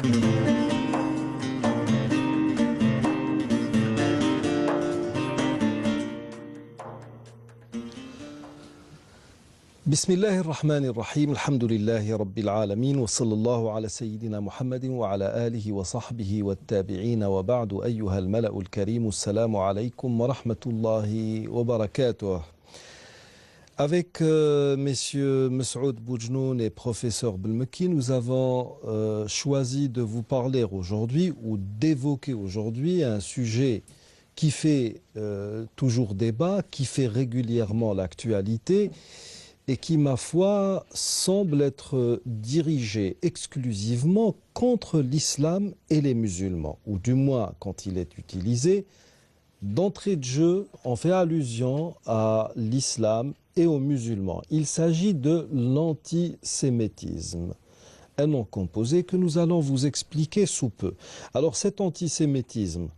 بسم الله الرحمن الرحيم الحمد لله رب العالمين وصلى الله على سيدنا محمد وعلى آله وصحبه والتابعين وبعد أيها الملأ الكريم السلام عليكم ورحمة الله وبركاته. Avec messieurs Messoud Boujnoun et professeur Belmeki, nous avons choisi de vous parler aujourd'hui ou d'évoquer aujourd'hui un sujet qui fait toujours débat, qui fait régulièrement l'actualité et qui, ma foi, semble être dirigé exclusivement contre l'islam et les musulmans, ou du moins quand il est utilisé. D'entrée de jeu, on fait allusion à l'islam et aux musulmans. Il s'agit de l'antisémitisme, un nom composé que nous allons vous expliquer sous peu. Alors cet antisémitisme,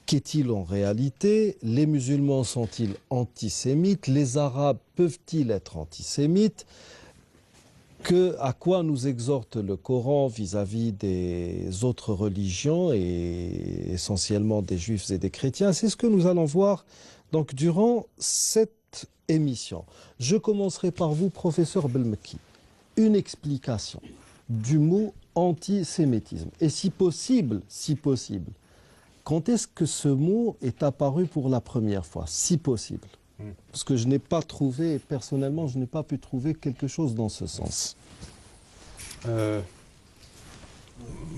qu'est-il en réalité? Les musulmans sont-ils antisémites? Les arabes peuvent-ils être antisémites? À quoi nous exhorte le Coran vis-à-vis des autres religions et essentiellement des juifs et des chrétiens? C'est ce que nous allons voir donc durant cette émission. Je commencerai par vous, professeur Belmeki. Une explication du mot antisémitisme. Et si possible, quand est-ce que ce mot est apparu pour la première fois, si possible? Parce que je n'ai pas trouvé, personnellement, je n'ai pas pu trouver quelque chose dans ce sens.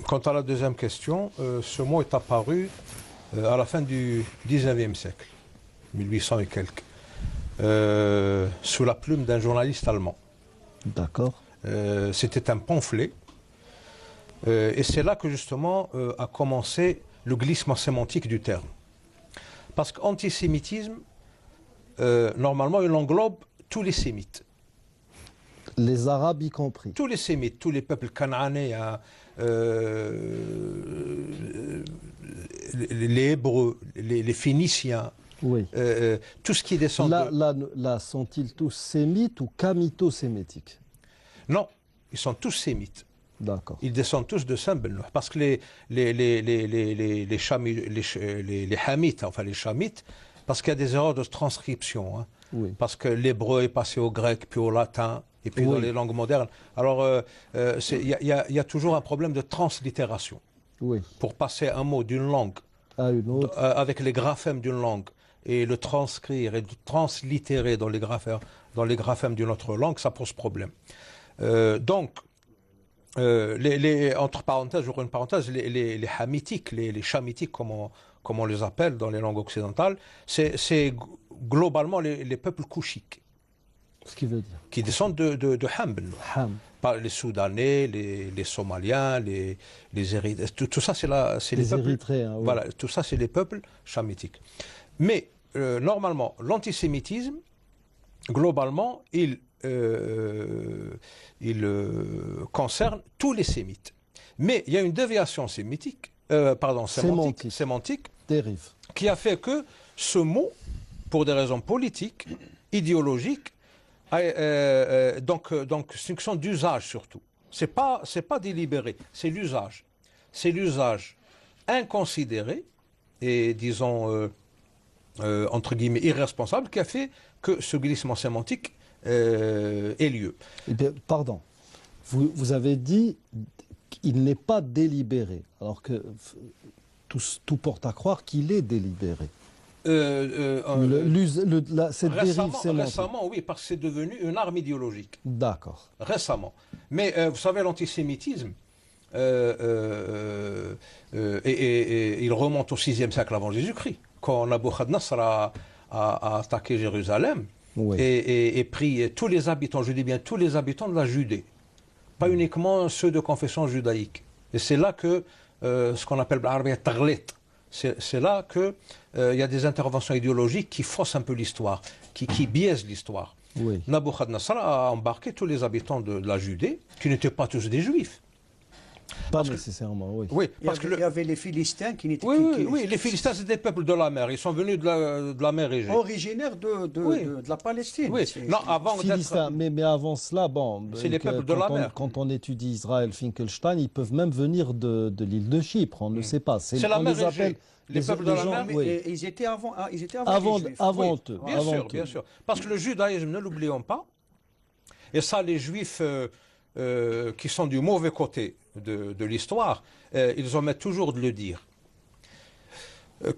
Quant à la deuxième question, ce mot est apparu à la fin du 19e siècle, 1800 et quelques, sous la plume d'un journaliste allemand. D'accord. C'était un pamphlet, et c'est là que justement a commencé le glissement sémantique du terme. Parce qu'antisémitisme, normalement, il englobe tous les sémites. Les arabes y compris. Tous les sémites, tous les peuples cananéens, les hébreux, les phéniciens, oui. Tout ce qui descend Là, sont-ils tous sémites ou camito-sémitiques? Non, ils sont tous sémites. D'accord. Ils descendent tous de Saint Benoît. Parce que les Hamites, enfin les Chamites, parce qu'il y a des erreurs de transcription. Hein, oui. Parce que l'hébreu est passé au grec, puis au latin, et puis dans les langues modernes. Alors, il y a toujours un problème de translittération. Oui. Pour passer un mot d'une langue à une autre, avec les graphèmes d'une langue, et le transcrire et le translittérer dans les graphèmes d'une autre langue, ça pose problème. Entre parenthèses, j'ouvre une parenthèse, les hamitiques, les chamitiques, comme on les appelle dans les langues occidentales, c'est globalement les peuples couchiques. Ce qui veut dire qui descendent de Ham. Pas les Soudanais, les Somaliens, les Érythréens, tout ça c'est les peuples. Érythréens, oui. Voilà, tout ça c'est les peuples chamitiques. Mais normalement, l'antisémitisme, globalement, il concerne tous les sémites. Mais il y a une déviation sémitique, sémantique dérive, qui a fait que ce mot, pour des raisons politiques, idéologiques, donc c'est une question d'usage surtout. C'est pas délibéré, c'est l'usage. C'est l'usage inconsidéré et disons entre guillemets irresponsable qui a fait que ce glissement sémantique ait lieu. Eh bien, pardon, vous avez dit qu'il n'est pas délibéré, alors que tout porte à croire qu'il est délibéré. Cette dérive sémantique. Récemment, oui, parce que c'est devenu une arme idéologique. D'accord. Récemment. Mais vous savez, l'antisémitisme, il remonte au 6e siècle avant Jésus-Christ, quand Nabuchodonosor a attaqué Jérusalem. Oui. Et pris tous les habitants, je dis bien tous les habitants de la Judée, pas uniquement ceux de confession judaïque. Et c'est là que ce qu'on appelle l'arabia taglit, c'est là que il y a des interventions idéologiques qui faussent un peu l'histoire, qui biaisent l'histoire. Oui. Nabuchodonosor a embarqué tous les habitants de la Judée, qui n'étaient pas tous des juifs. Pas nécessairement, oui. Oui, parce il y avait les Philistins qui n'étaient oui, les Philistins, c'est des peuples de la mer. Ils sont venus de la mer Égée. originaires de la Palestine. Oui, non, avant Philistins, mais avant cela, bon, c'est les peuples de la mer. Quand on étudie Israël Finkelstein, ils peuvent même venir de l'île de Chypre, on ne sait pas. C'est la mer Égée. Les peuples de la mer. Mais ils étaient avant les Juifs. Avant eux. Bien sûr. Parce que le judaïsme, ne l'oublions pas, et ça, les Juifs qui sont du mauvais côté de l'histoire, ils omettent toujours de le dire,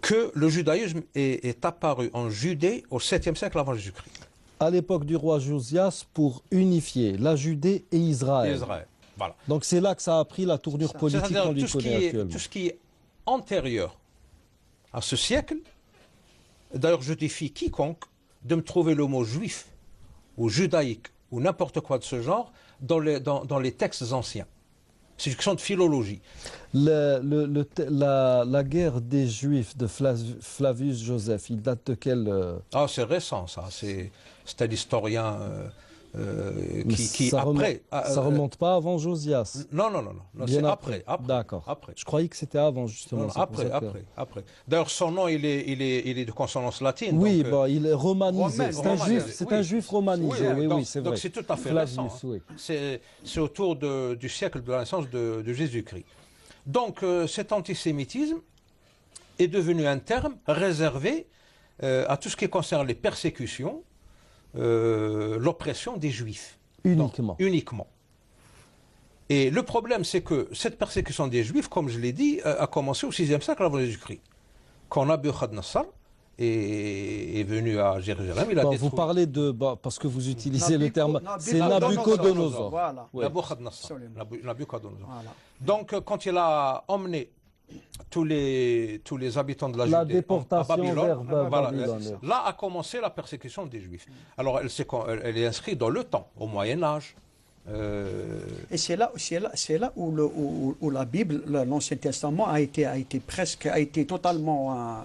que le judaïsme est apparu en Judée au 7e siècle avant Jésus-Christ. À l'époque du roi Josias, pour unifier la Judée et Israël. Voilà. Donc c'est là que ça a pris la tournure politique qu'on lui connaît actuellement. Tout ce qui est antérieur à ce siècle, d'ailleurs je défie quiconque de me trouver le mot juif ou judaïque ou n'importe quoi de ce genre dans les textes anciens. C'est une question de philologie. La guerre des Juifs de Flavius Joseph, il date de quel... Ah, c'est récent ça. C'était l'historien qui ça après... ça remonte pas avant Josias. Non, c'est après. D'accord. Après. Je croyais que c'était avant, justement. Non, après. D'ailleurs, son nom, il est de consonance latine. Oui, donc, bon, il est romanisé. C'est un juif romanisé. Oui, c'est vrai. Donc c'est tout à fait récent. Oui. C'est autour du siècle de la naissance de Jésus-Christ. Donc cet antisémitisme est devenu un terme réservé à tout ce qui concerne les persécutions, l'oppression des Juifs. Uniquement. Et le problème, c'est que cette persécution des Juifs, comme je l'ai dit, a commencé au 6e siècle avant Jésus-Christ. Quand Nabuchodonosor est venu à Jérusalem, il a détruit... Vous parlez de... parce que vous utilisez le terme... C'est Nabuchodonosor. Voilà. Nabuchodonosor. Donc, quand il a emmené tous les habitants de la Judée déportation à Babylone, vers Babylone. Là a commencé la persécution des Juifs. Alors, elle est inscrite dans le temps, au Moyen-Âge. Et c'est là où la Bible, l'Ancien Testament, a été totalement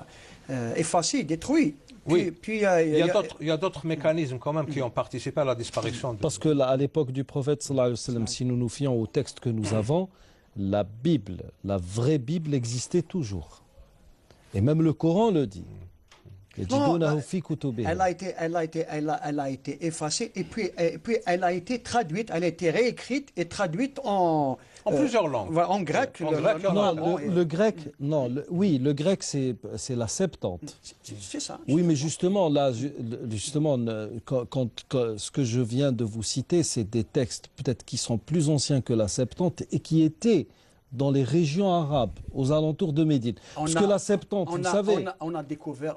effacé, détruit. Oui, puis il y a d'autres mécanismes quand même qui ont participé à la disparition. Parce que à l'époque du prophète, sallallahu alayhi wa sallam, si nous nous fions au texte que nous avons, la Bible, la vraie Bible existait toujours. Et même le Coran le dit. Non, elle a été effacée et puis elle a été traduite, elle a été réécrite et traduite en plusieurs langues. En grec. Le grec, oui, le grec c'est la Septante. C'est ça. Oui, mais justement, là, ce que je viens de vous citer, c'est des textes peut-être qui sont plus anciens que la Septante et qui étaient dans les régions arabes, aux alentours de Médine. Parce que la Septante, vous savez... On a découvert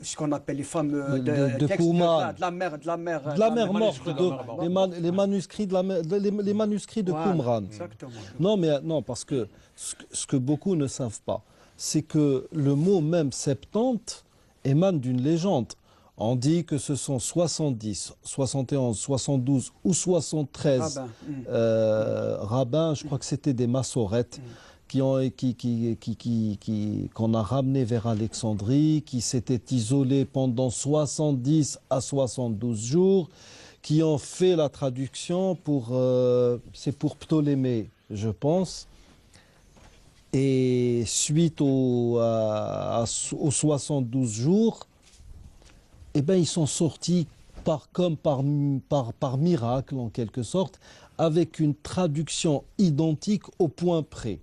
ce qu'on appelle les fameux textes Qumran. de la mer morte, les manuscrits de Qumran. Exactement. Non, parce que ce que beaucoup ne savent pas, c'est que le mot même Septante émane d'une légende. On dit que ce sont 70, 71, 72 ou 73 rabbins, je crois que c'était des massorètes, qu'on a ramenés vers Alexandrie, qui s'étaient isolés pendant 70 à 72 jours, qui ont fait la traduction c'est pour Ptolémée, je pense. Et suite aux 72 jours, eh bien, ils sont sortis par miracle, en quelque sorte, avec une traduction identique au point près.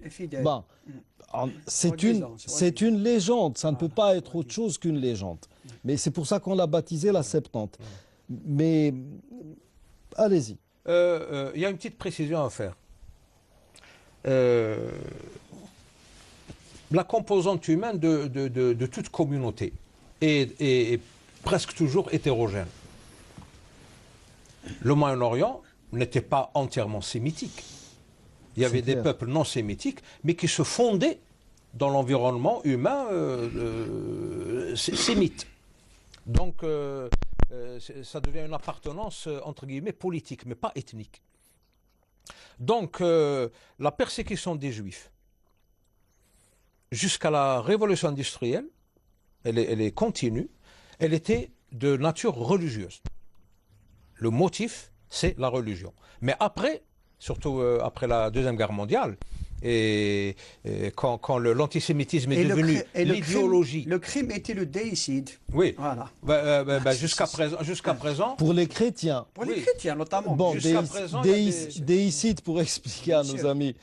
C'est une légende, ça ne peut pas être autre chose qu'une légende. Mais c'est pour ça qu'on l'a baptisé la Septante. Mais, allez-y. Il y a une petite précision à faire. La composante humaine de toute communauté est presque toujours hétérogène. Le Moyen-Orient n'était pas entièrement sémitique. Il y avait des peuples non sémitiques, mais qui se fondaient dans l'environnement humain sémite. Donc, ça devient une appartenance, entre guillemets, politique, mais pas ethnique. Donc, la persécution des Juifs, jusqu'à la révolution industrielle, elle est continue. Elle était de nature religieuse. Le motif, c'est la religion. Mais après, surtout après la Deuxième Guerre mondiale. Et quand l'antisémitisme est devenu l'idéologie. Le crime était le déicide. Oui. Voilà. Jusqu'à présent. Pour les chrétiens. Pour les chrétiens notamment. Bon, déicide, pour expliquer à nos amis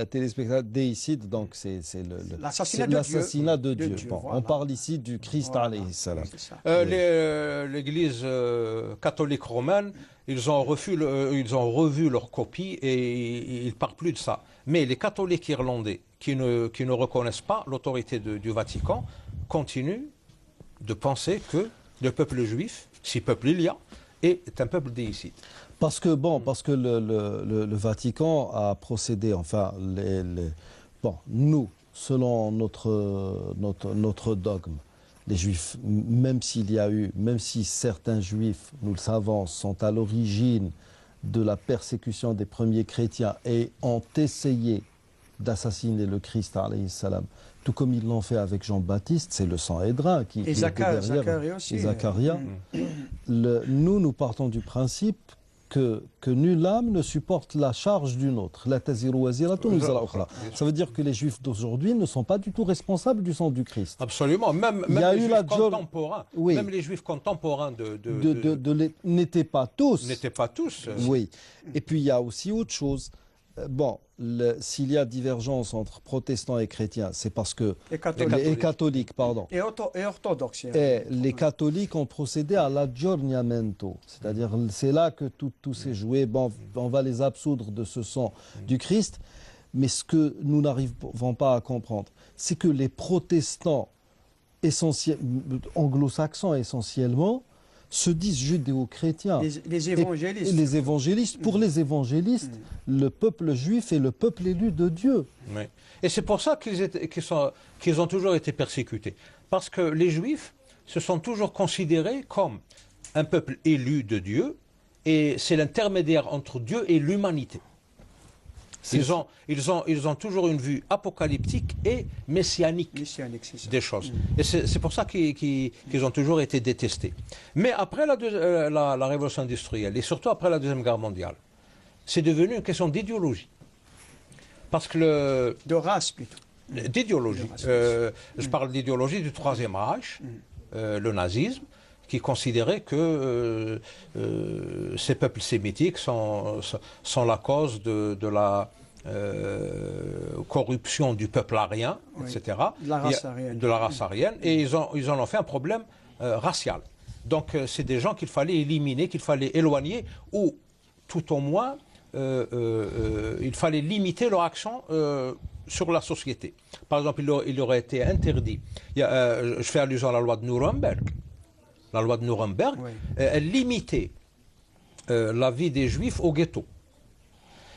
téléspectateurs, déicide, donc c'est l'assassinat de Dieu. Bon, voilà. On parle ici du Christ alayhi salam. L'Église catholique romaine, ils ont revu leur copie et ils ne parlent plus de ça. Mais les catholiques irlandais qui ne reconnaissent pas l'autorité du Vatican continuent de penser que le peuple juif, si peuple il y a, est un peuple déicide. Parce que le Vatican a procédé, enfin, nous, selon notre dogme, les Juifs, même si certains Juifs, nous le savons, sont à l'origine de la persécution des premiers chrétiens et ont essayé d'assassiner le Christ, alayhi salam, tout comme ils l'ont fait avec Jean-Baptiste, c'est le Sanhédrin qui était derrière. Zacharie aussi. Et Zacharia. Nous partons du principe que nulle âme ne supporte la charge d'une autre. Ça veut dire que les Juifs d'aujourd'hui ne sont pas du tout responsables du sang du Christ. Absolument. Même les Juifs contemporains n'étaient pas tous. N'étaient pas tous. Oui. Et puis il y a aussi autre chose. S'il y a divergence entre protestants et chrétiens, c'est parce que et catholiques, pardon. Et orthodoxes. Et les catholiques ont procédé à l'aggiornamento, c'est-à-dire c'est là que tout s'est joué. Bon, on va les absoudre de ce sang du Christ, mais ce que nous n'arrivons pas à comprendre, c'est que les protestants anglo-saxons essentiellement se disent judéo-chrétiens. Les évangélistes. Pour les évangélistes, le peuple juif est le peuple élu de Dieu. Oui. Et c'est pour ça qu'ils ont toujours été persécutés. Parce que les Juifs se sont toujours considérés comme un peuple élu de Dieu, et c'est l'intermédiaire entre Dieu et l'humanité. Ils ont toujours une vue apocalyptique et messianique des choses. Et c'est pour ça qu'ils ont toujours été détestés. Mais après la révolution industrielle, et surtout après la Deuxième Guerre mondiale, c'est devenu une question d'idéologie. Parce que de race plutôt. D'idéologie. Je parle d'idéologie du Troisième Reich, le nazisme, qui considérait que ces peuples sémitiques sont la cause de la corruption du peuple arien, etc. De la race aryenne. Et ils en ont fait un problème racial. Donc c'est des gens qu'il fallait éliminer, qu'il fallait éloigner, ou tout au moins il fallait limiter leur action sur la société. Par exemple, il aurait été interdit, je fais allusion à la loi de Nuremberg. La loi de Nuremberg, elle limitait la vie des Juifs au ghetto.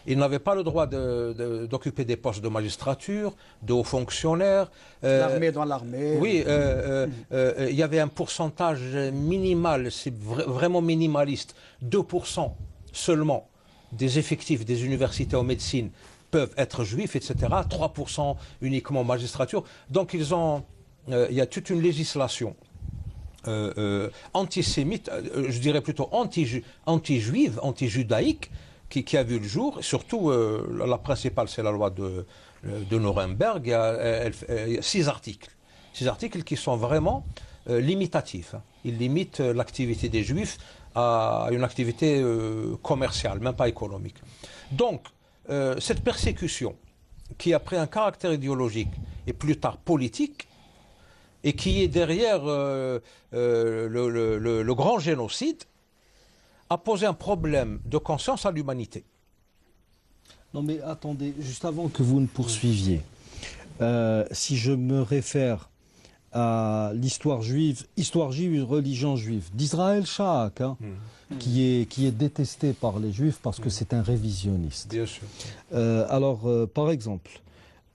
Ils n'avaient pas le droit d'occuper des postes de magistrature, de hauts fonctionnaires. L'armée dans l'armée. Oui, il y avait un pourcentage minimal, c'est vraiment minimaliste, 2% seulement des effectifs des universités en médecine peuvent être juifs, etc. 3% uniquement magistrature. Donc il y a toute une législation antisémite, je dirais plutôt anti-juive, anti-judaïque, qui a vu le jour. Surtout, la principale, c'est la loi de Nuremberg. Il y a 6 articles. 6 articles qui sont vraiment limitatifs. Ils limitent l'activité des Juifs à une activité commerciale, même pas économique. Donc, cette persécution, qui a pris un caractère idéologique et plus tard politique, et qui est derrière le grand génocide, a posé un problème de conscience à l'humanité. Non mais attendez, juste avant que vous ne poursuiviez, si je me réfère à l'histoire juive, religion juive, d'Israël Shaak, qui est détesté par les juifs parce que c'est un révisionniste. Bien sûr. Alors, par exemple,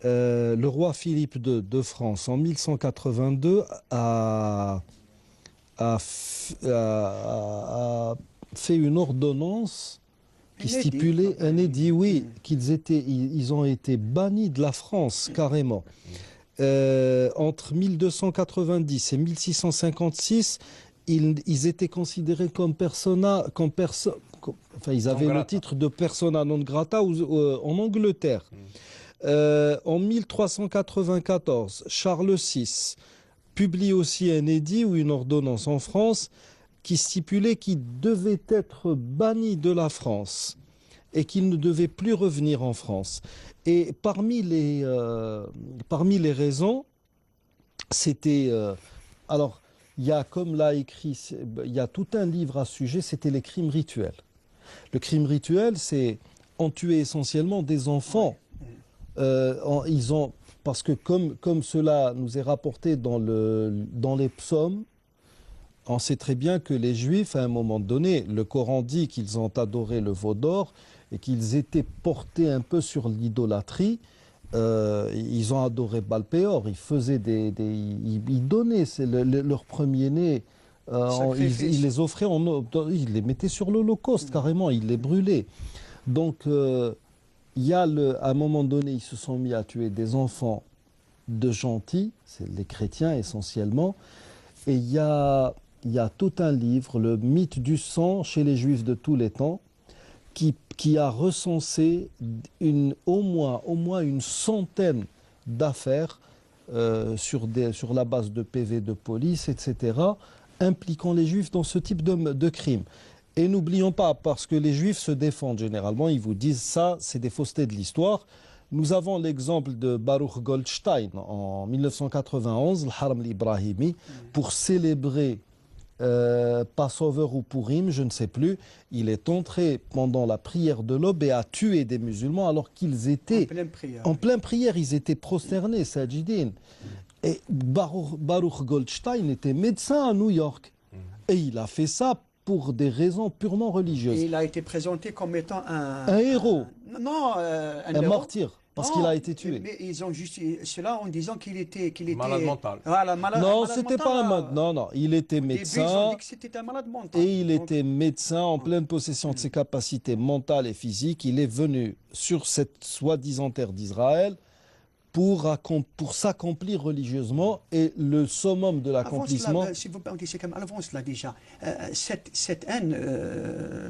le roi Philippe II de France, en 1182, a fait une ordonnance qui stipulait un édit, oui, ils ont été bannis de la France, carrément. Entre 1290 et 1656, ils étaient considérés comme enfin, ils avaient le titre de persona non grata en Angleterre. En 1394, Charles VI publie aussi un édit ou une ordonnance en France qui stipulait qu'il devait être banni de la France et qu'il ne devait plus revenir en France. Et parmi les raisons, c'était... alors, il y a, comme l'a écrit, il y a tout un livre à ce sujet, c'était les crimes rituels. Le crime rituel, c'est on tuait essentiellement des enfants. Parce que comme cela nous est rapporté dans les psaumes, on sait très bien que les Juifs, à un moment donné, le Coran dit qu'ils ont adoré le veau d'or et qu'ils étaient portés un peu sur l'idolâtrie. Ils ont adoré Baal-Péor, ils faisaient ils donnaient leur premier-né, ils les offraient, ils les mettaient sur l'Holocauste carrément, ils les brûlaient. Donc il y a à un moment donné, ils se sont mis à tuer des enfants de gentils, c'est les chrétiens essentiellement, et il y a tout un livre, le mythe du sang chez les Juifs de tous les temps, qui a recensé au moins une centaine d'affaires sur la base de PV de police, etc., impliquant les Juifs dans ce type de crime. Et n'oublions pas, parce que les Juifs se défendent généralement, ils vous disent ça, c'est des faussetés de l'histoire. Nous avons l'exemple de Baruch Goldstein en 1991, le Haram al-Ibrahimi, pour célébrer Passover ou Purim, je ne sais plus. Il est entré pendant la prière de l'aube et a tué des musulmans alors qu'ils étaient en pleine prière, ils étaient prosternés, sajidin. Et Baruch Goldstein était médecin à New York et il a fait ça pour des raisons purement religieuses. Et il a été présenté comme étant un héros. Un martyr. Parce qu'il a été tué. Mais ils ont justifié cela en disant qu'il était malade mental. Voilà, non, c'était pas un malade. Non, il était médecin. Ils ont dit que c'était un malade mental. Et il était médecin en pleine possession de ses capacités mentales et physiques. Il est venu sur cette soi-disant terre d'Israël pour s'accomplir religieusement, et le summum de l'accomplissement... Si vous permettez, c'est comme avant cela déjà. Cette haine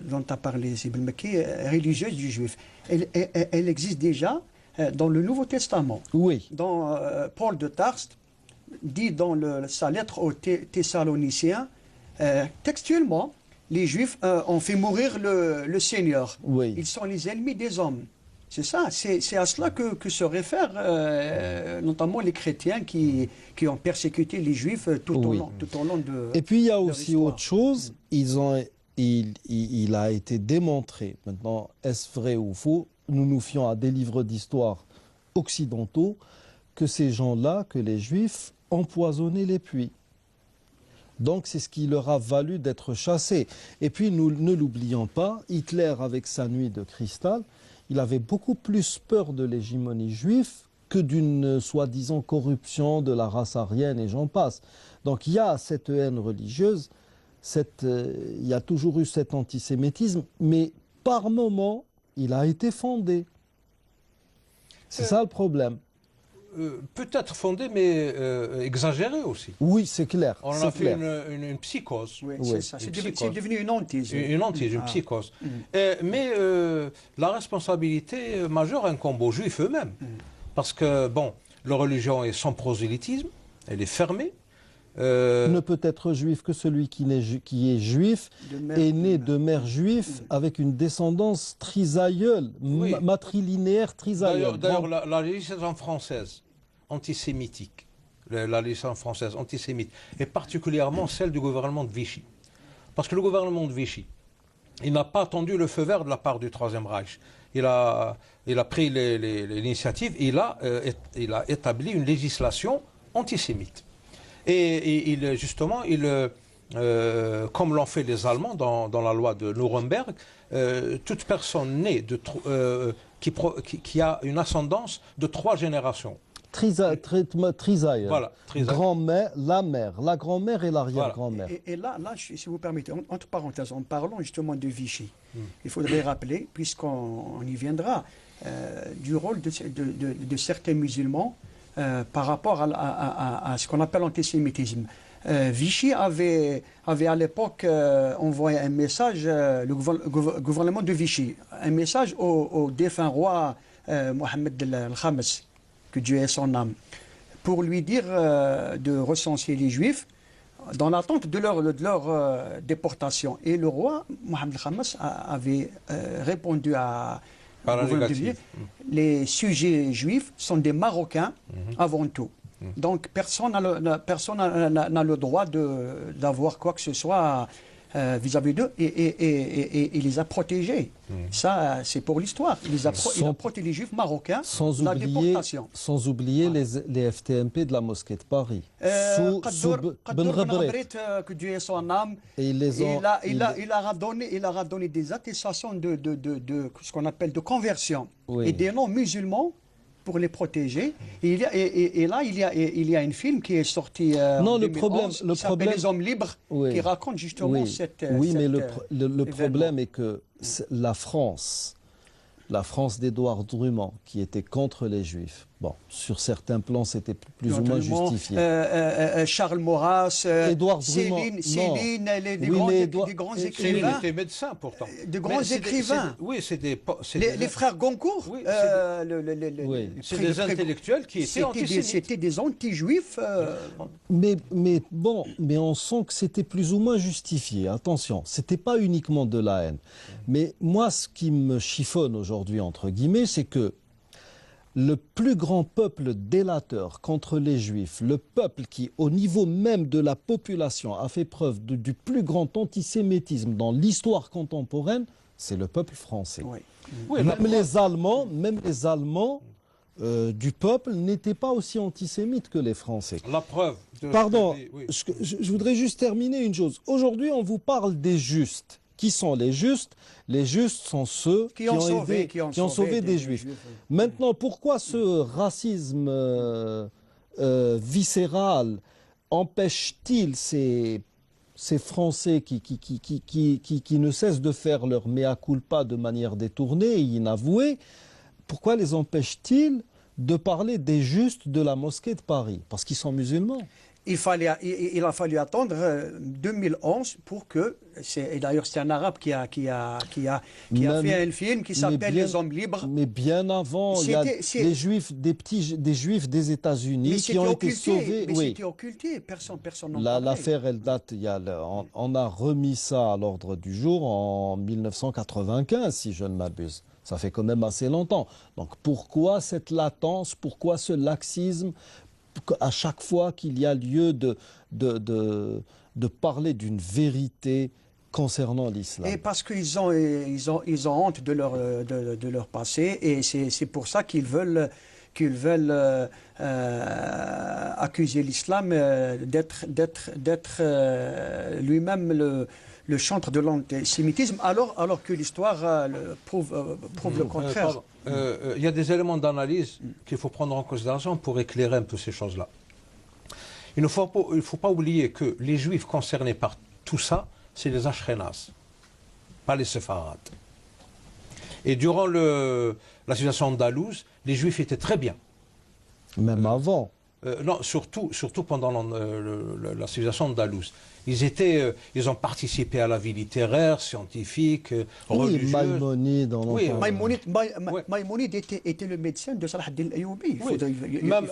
dont tu as parlé, Sibel Mekki, religieuse du juif, elle existe déjà dans le Nouveau Testament. Oui. Dans Paul de Tarse dit dans sa lettre aux Thessaloniciens, textuellement, les Juifs ont fait mourir le Seigneur. Oui. Ils sont les ennemis des hommes. C'est ça, c'est à cela que se réfèrent notamment les chrétiens qui ont persécuté les Juifs tout au long de... Et puis il y a aussi autre chose, il a été démontré, maintenant est-ce vrai ou faux, nous nous fions à des livres d'histoire occidentaux, que ces gens-là, que les Juifs, empoisonnaient les puits. Donc c'est ce qui leur a valu d'être chassés. Et puis ne l'oublions pas, Hitler avec sa nuit de cristal, il avait beaucoup plus peur de l'hégémonie juive que d'une soi-disant corruption de la race aryenne et j'en passe. Donc il y a cette haine religieuse, il y a toujours eu cet antisémitisme, mais par moments, il a été fondé. C'est ça le problème. Peut-être fondé, mais exagéré aussi. Oui, c'est clair. On a fait une psychose. Oui, c'est ça. C'est devenu une hantise. Une hantise, une psychose. Mais la responsabilité majeure incombe aux Juifs eux-mêmes. Parce que, bon, leur religion est sans prosélytisme, elle est fermée. Ne peut être juif que celui qui est juif et né de mère juive avec une descendance trisaïeule, matrilinéaire trisaïeule. D'ailleurs, la législation française antisémitique, la législation française antisémite, et particulièrement celle du gouvernement de Vichy. Parce que le gouvernement de Vichy, il n'a pas attendu le feu vert de la part du Troisième Reich. Il a pris l'initiative et il a établi une législation antisémite. Et justement, comme l'ont fait les Allemands dans la loi de Nuremberg, toute personne née qui a une ascendance de 3 générations. Trisaï. Voilà, grand-mère, la grand-mère et l'arrière-grand-mère. Voilà. Et là, si vous permettez, entre parenthèses, en parlant justement de Vichy, il faudrait rappeler, puisqu'on y viendra, du rôle de certains musulmans par rapport à ce qu'on appelle l'antisémitisme. Vichy avait à l'époque envoyé un message, le gouvernement de Vichy, un message au défunt roi Mohamed el-Khamis, que Dieu ait son âme, pour lui dire de recenser les Juifs dans l'attente de leur déportation. Et le roi Mohamed el-Khamis avait répondu à les sujets juifs sont des Marocains avant tout. Donc personne n'a le droit d'avoir quoi que ce soit vis-à-vis d'eux et il les a protégés. Ça, c'est pour l'histoire. Il a protégé les juifs marocains de la déportation. Sans oublier les FTMP de la mosquée de Paris. Ben Ghabret, que Dieu ait son âme. Et il a donné des attestations de ce qu'on appelle de conversion. Et des noms musulmans pour les protéger. Et là, il y a un film qui est sorti en 2011, qui s'appelle Les Hommes Libres, qui raconte justement cette... Oui, mais le problème est que la France d'Édouard Drummond, qui était contre les Juifs, bon, sur certains plans, c'était plus ou moins justifié. Charles Maurras, Céline, des grands écrivains. Céline était médecin, pourtant. De grands écrivains. Les frères Goncourt. C'est des intellectuels qui étaient antisémites. C'était des anti-juifs. Mais on sent que c'était plus ou moins justifié. Attention, c'était pas uniquement de la haine. Mais moi, ce qui me chiffonne aujourd'hui, entre guillemets, c'est que le plus grand peuple délateur contre les Juifs, le peuple qui, au niveau même de la population, a fait preuve du plus grand antisémitisme dans l'histoire contemporaine, c'est le peuple français. Même les Allemands du peuple n'étaient pas aussi antisémites que les Français. La preuve. Pardon, je voudrais juste terminer une chose. Aujourd'hui, on vous parle des justes. Qui sont les justes? Les justes sont ceux qui ont sauvé des Juifs. Maintenant, pourquoi ce racisme viscéral empêche-t-il ces Français qui ne cessent de faire leur mea culpa de manière détournée et inavouée, pourquoi les empêche-t-il de parler des justes de la mosquée de Paris? Parce qu'ils sont musulmans. Il a fallu attendre 2011 pour que, et d'ailleurs c'est un arabe qui a fait un film qui s'appelle Les Hommes Libres. Mais bien avant, il y a des juifs des États-Unis qui ont été sauvés. Mais c'était occulté, personne n'en parlait. L'affaire, elle date, on a remis ça à l'ordre du jour en 1995, si je ne m'abuse. Ça fait quand même assez longtemps. Donc pourquoi cette latence, pourquoi ce laxisme à chaque fois qu'il y a lieu de parler d'une vérité concernant l'islam? Et parce qu'ils ont honte de leur passé, et c'est pour ça qu'ils veulent accuser l'islam d'être lui-même le chantre de l'antisémitisme, alors que l'histoire prouve le contraire. Il y a des éléments d'analyse qu'il faut prendre en considération pour éclairer un peu ces choses-là. Il ne faut pas oublier que les Juifs concernés par tout ça, c'est les Ashkénazes, pas les Séfarades. Et durant la civilisation andalouse, les Juifs étaient très bien. Même avant. Non, surtout pendant la civilisation andalouse. Ils ont participé à la vie littéraire, scientifique, religieuse. Maïmonide, Maïmonide était le médecin de Salah ad-Din al-Ayyoubi. Même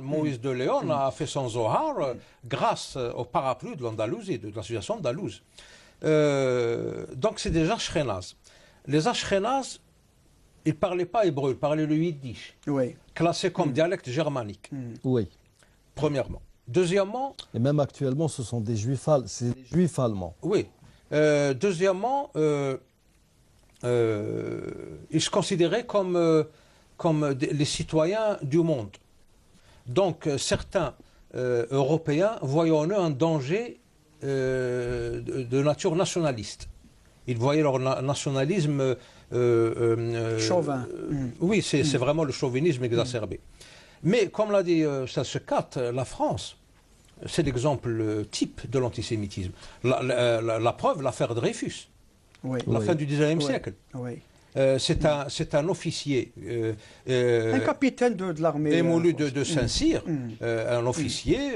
Moïse de Léon a fait son Zohar grâce au parapluie de l'Andalousie, de la civilisation andalouse. Donc c'est des Ashkénazes. Les Ashkénazes, ils ne parlaient pas hébreu, ils parlaient le yiddish, classé comme dialecte germanique. Oui. Premièrement. Deuxièmement... Et même actuellement, ce sont des juifs allemands. Oui. Deuxièmement, ils se considéraient comme les citoyens du monde. Donc, certains Européens voyaient en eux un danger de nature nationaliste. Ils voyaient leur nationalisme... chauvin. Oui, c'est vraiment le chauvinisme exacerbé. Mais comme l'a dit Sassekat, la France, c'est l'exemple type de l'antisémitisme. La preuve, l'affaire Dreyfus, la fin du XIXe siècle. C'est un officier. Un capitaine de l'armée. Émolu de Saint-Cyr, un officier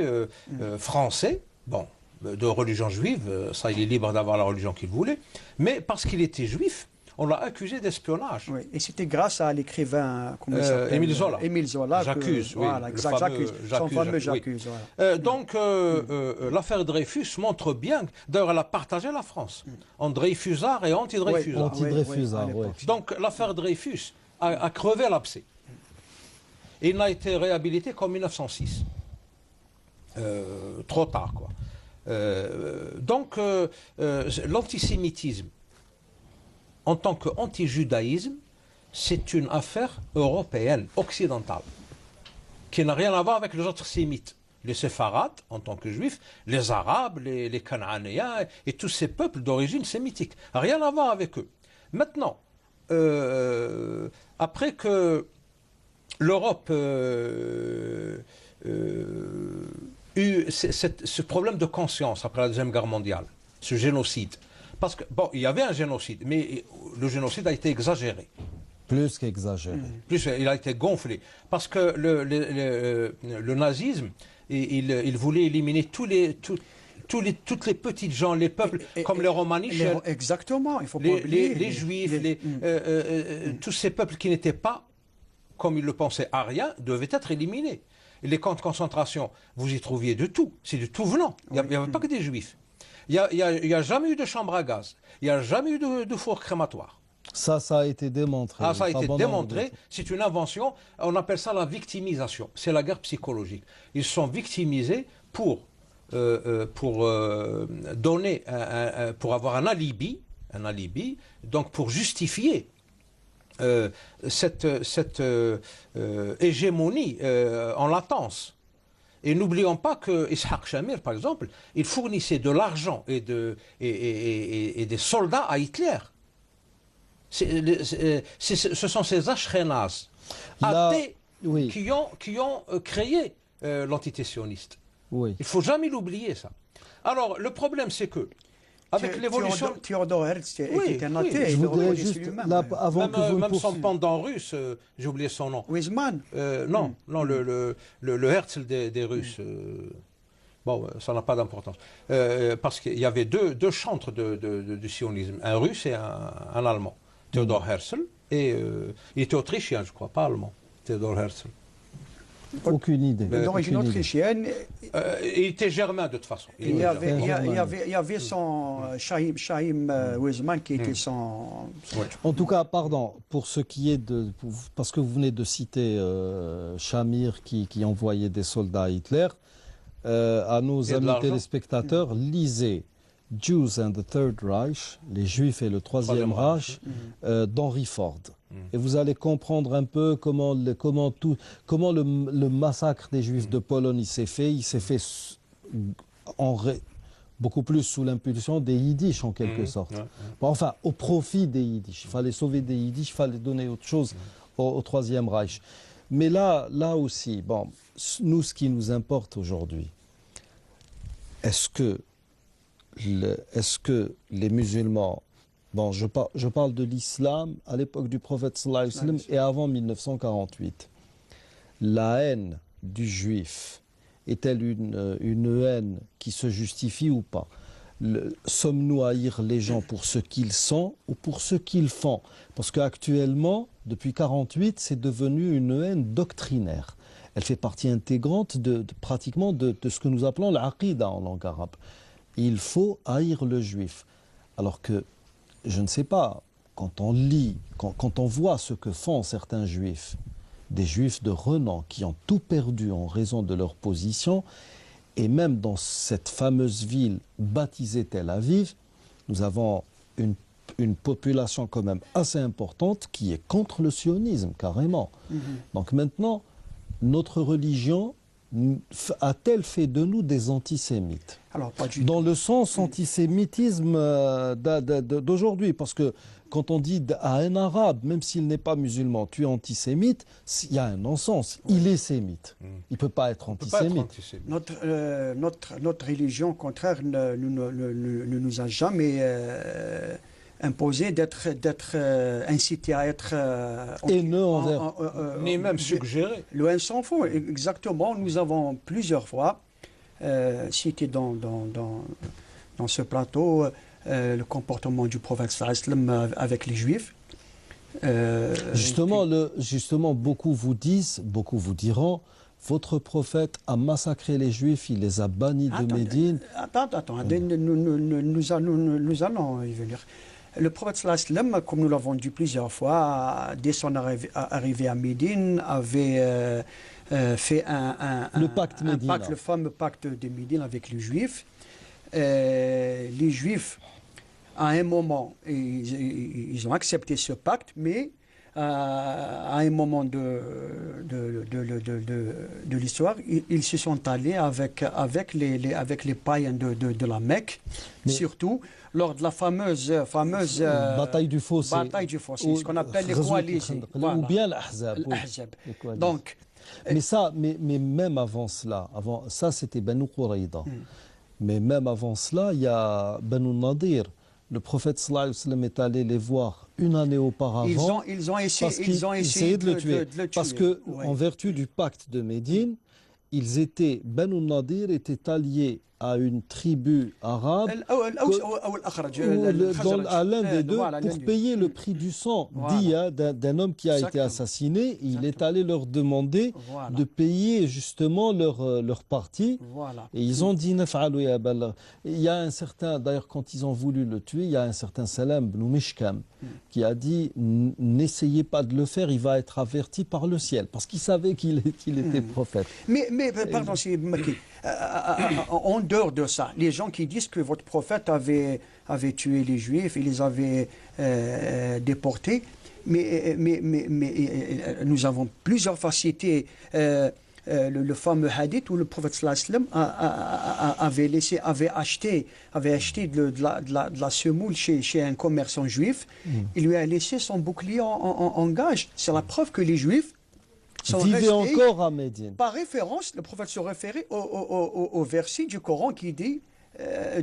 français, bon, de religion juive, ça il est libre d'avoir la religion qu'il voulait, mais parce qu'il était juif, on l'a accusé d'espionnage. Oui, et c'était grâce à l'écrivain Émile Zola. Émile Zola. J'accuse, oui. Voilà, son fameux J'accuse. Voilà. Donc, l'affaire Dreyfus montre bien, d'ailleurs, elle a partagé la France, en Dreyfusards et anti-Dreyfusards. Anti-Dreyfusards, oui. Donc, l'affaire Dreyfus a crevé l'abcès. Et il n'a été réhabilité qu'en 1906. Trop tard, quoi. Donc, l'antisémitisme, en tant qu'anti-judaïsme, c'est une affaire européenne, occidentale, qui n'a rien à voir avec les autres sémites. Les séfarades, en tant que juifs, les arabes, les cananéens et tous ces peuples d'origine sémitique. Rien à voir avec eux. Maintenant, après que l'Europe eu ce problème de conscience après la Deuxième Guerre mondiale, ce génocide, parce que, bon, il y avait un génocide, mais le génocide a été exagéré. Plus qu'exagéré. Plus, il a été gonflé. Parce que le nazisme, il voulait éliminer toutes les petites gens, les peuples, comme les Romaniches. Exactement, il faut pas oublier. Les Juifs, tous ces peuples qui n'étaient pas, comme ils le pensaient, ariens, devaient être éliminés. Et les camps de concentration, vous y trouviez de tout. C'est de tout venant. Il n'y avait pas que des Juifs. Il n'y a jamais eu de chambre à gaz. Il n'y a jamais eu de four crématoire. Ça a été démontré. Ah, ça a été démontré. C'est une invention. On appelle ça la victimisation. C'est la guerre psychologique. Ils sont victimisés pour donner, pour avoir un alibi, donc pour justifier cette hégémonie en latence. Et n'oublions pas que Ishaq Shamir, par exemple, il fournissait de l'argent et des soldats à Hitler. Ce sont ces Ashkenazes athées qui ont créé l'entité sioniste. Oui. Il ne faut jamais l'oublier, ça. Alors, le problème, c'est que, avec l'évolution... Théodore Herzl était un athée. Je voudrais juste, là, avant que vous même son pendant russe, j'ai oublié son nom. Weizmann. Non, le Herzl des Russes. Bon, ça n'a pas d'importance. Parce qu'il y avait deux chantres du sionisme, un russe et un allemand. Théodore Herzl, et il était autrichien, je crois, pas allemand, Théodore Herzl. Aucune idée. D'origine autrichienne. Il était germain, de toute façon. Il y avait son Chaim Weizmann qui était son... Ouais. En tout cas, pardon, pour ce qui est de... Parce que vous venez de citer Shamir qui envoyait des soldats à Hitler, à nos amis téléspectateurs, lisez Jews and the Third Reich, les Juifs et le Troisième Reich, d'Henry Ford. Et vous allez comprendre un peu comment le massacre des Juifs de Pologne il s'est fait. Il s'est fait beaucoup plus sous l'impulsion des Yiddish en quelque sorte. Bon, enfin, au profit des Yiddish. Il fallait sauver des Yiddish, il fallait donner autre chose au Troisième Reich. Mais là aussi, bon, nous, ce qui nous importe aujourd'hui, est-ce que les musulmans, bon, je parle de l'islam à l'époque du prophète sallallahu alayhi wa sallam et avant 1948, la haine du juif est-elle une haine qui se justifie ou pas? Sommes-nous à haïr les gens pour ce qu'ils sont ou pour ce qu'ils font? Parce qu'actuellement, depuis 1948, c'est devenu une haine doctrinaire. Elle fait partie intégrante pratiquement de ce que nous appelons l'aqida en langue arabe. Il faut haïr le juif. Alors que, je ne sais pas, quand on lit, quand on voit ce que font certains juifs, des juifs de renom qui ont tout perdu en raison de leur position, et même dans cette fameuse ville baptisée Tel Aviv, nous avons une population quand même assez importante qui est contre le sionisme, carrément. Donc maintenant, notre religion a-t-elle fait de nous des antisémites? Alors, pas du dans le sens antisémitisme d'aujourd'hui, parce que quand on dit à un arabe, même s'il n'est pas musulman, tu es antisémite, il y a un non-sens. Il est sémite. Il ne peut pas être antisémite. Notre religion, au contraire, ne nous a jamais imposé, d'être incité à être haineux envers, ni même suggéré. Loin s'en faut, exactement. Nous avons plusieurs fois cité dans ce plateau le comportement du prophète sallallahu alayhi wa sallam avec les Juifs. Justement, beaucoup vous diront, votre prophète a massacré les Juifs, il les a bannis de Médine. Attends, nous allons y venir. Le prophète sallallahu alayhi wa sallam, comme nous l'avons dit plusieurs fois, dès son arrivée à Médine, avait fait le fameux pacte de Médine avec les Juifs. Les Juifs, à un moment, ils ont accepté ce pacte, mais à un moment de l'histoire, ils se sont allés avec les païens de la Mecque, surtout lors de la fameuse bataille du fossé, ce qu'on appelle les coalitions, ou bien l'Ahzab. Donc, mais même avant cela, ça c'était Banu Quraïda. Mais même avant cela, il y a Banu Nadir. Le prophète sallallahu alayhi wa sallam est allé les voir une année auparavant. Ils ont essayé de le tuer. Parce que, en vertu du pacte de Médine, Banu Nadir était alliés à une tribu arabe, à l'un des deux, pour payer le prix du sang d'un homme qui a été assassiné. Il est allé leur demander de payer justement leur partie. Et ils ont dit, il y a un certain, d'ailleurs quand ils ont voulu le tuer, il y a un certain Salam ibn Mishkam qui a dit, n'essayez pas de le faire, il va être averti par le ciel, parce qu'il savait qu'il était prophète. Mais pardon, en dehors de ça, les gens qui disent que votre prophète avait tué les Juifs, il les avait déportés, mais nous avons plusieurs fois cité le fameux hadith où le prophète sallallahu alayhi wa sallam avait acheté de la semoule chez un commerçant juif. Il lui a laissé son bouclier en gage. C'est la preuve que les Juifs vivaient encore à Médine. Par référence, le prophète se référait au verset du Coran qui dit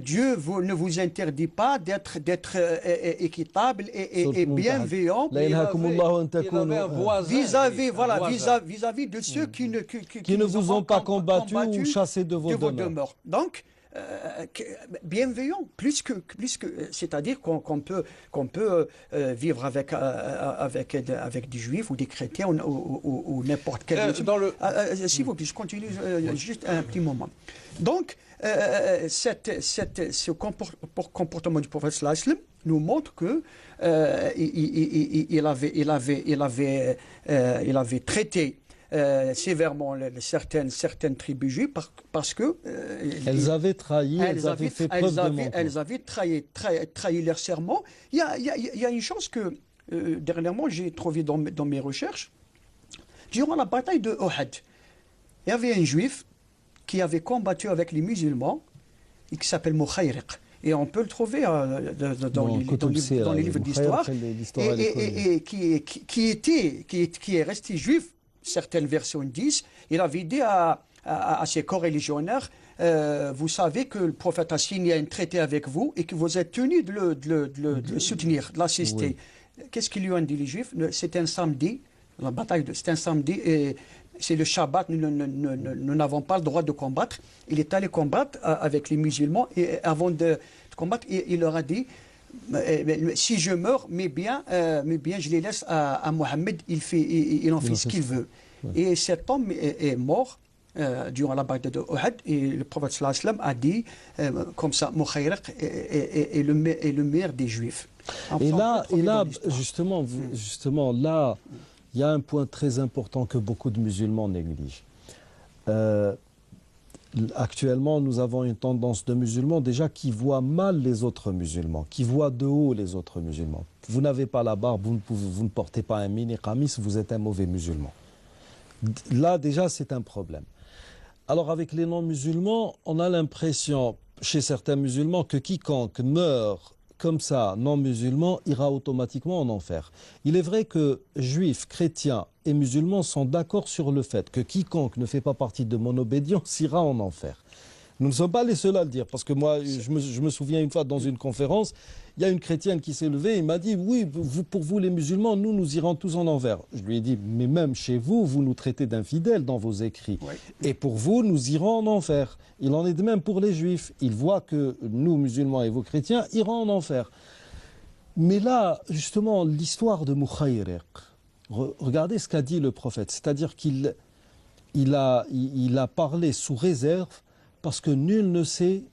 Dieu ne vous interdit pas d'être équitable et bienveillant vis-à-vis de ceux qui ne vous ont pas combattu ou chassé de vos demeures. Donc, bienveillant, plus que c'est-à-dire qu'on peut vivre avec des Juifs ou des chrétiens ou n'importe quel. S'il vous plaît, je continue juste un petit moment. Donc, ce comportement du prophète sallallahu alayhi wa sallam nous montre que il avait traité sévèrement certaines tribus juives parce que elles avaient trahi, elles avaient fait preuve de menteur. Elles avaient trahi leur serment. Il y a une chose que dernièrement j'ai trouvé dans mes recherches. Durant la bataille de Uhud, il y avait un juif qui avait combattu avec les musulmans et qui s'appelle Mukhayriq. Et on peut le trouver dans les livres d'histoire. Et qui est resté juif. Certaines versions disent, il avait dit à ses coreligionnaires, vous savez que le prophète a signé un traité avec vous et que vous êtes tenus de le soutenir, de l'assister. Oui. Qu'est-ce qu'ils lui ont dit les Juifs? C'est un samedi, la bataille c'est un samedi, et c'est le Shabbat, nous n'avons pas le droit de combattre. Il est allé combattre avec les musulmans et avant de combattre, il leur a dit, si je meurs, mes biens, je les laisse à Mohammed, il en fait ce qu'il veut. Ouais. Et cet homme est mort durant la bataille de Uhud et le prophète sallallahu alayhi wa sallam a dit comme ça, Mukhayriq est le meilleur des Juifs. Enfin, et là justement, là, il y a un point très important que beaucoup de musulmans négligent. Actuellement, nous avons une tendance de musulmans déjà qui voient mal les autres musulmans, qui voient de haut les autres musulmans. Vous n'avez pas la barbe, vous ne portez pas un mini qamis, vous êtes un mauvais musulman. Là, déjà, c'est un problème. Alors, avec les non-musulmans, on a l'impression, chez certains musulmans, que quiconque meurt comme ça, non-musulman, ira automatiquement en enfer. Il est vrai que juifs, chrétiens et musulmans sont d'accord sur le fait que quiconque ne fait pas partie de mon obédience ira en enfer. Nous ne sommes pas les seuls à le dire, parce que moi, je me souviens une fois dans une conférence, il y a une chrétienne qui s'est levée et m'a dit, oui, pour vous les musulmans, nous irons tous en enfer. Je lui ai dit, mais même chez vous, vous nous traitez d'infidèles dans vos écrits. Oui. Et pour vous, nous irons en enfer. Il en est de même pour les juifs. Ils voient que nous, musulmans et vous, chrétiens, irons en enfer. Mais là, justement, l'histoire de Mukhayriq, regardez ce qu'a dit le prophète. C'est-à-dire qu'il a parlé sous réserve parce que nul ne sait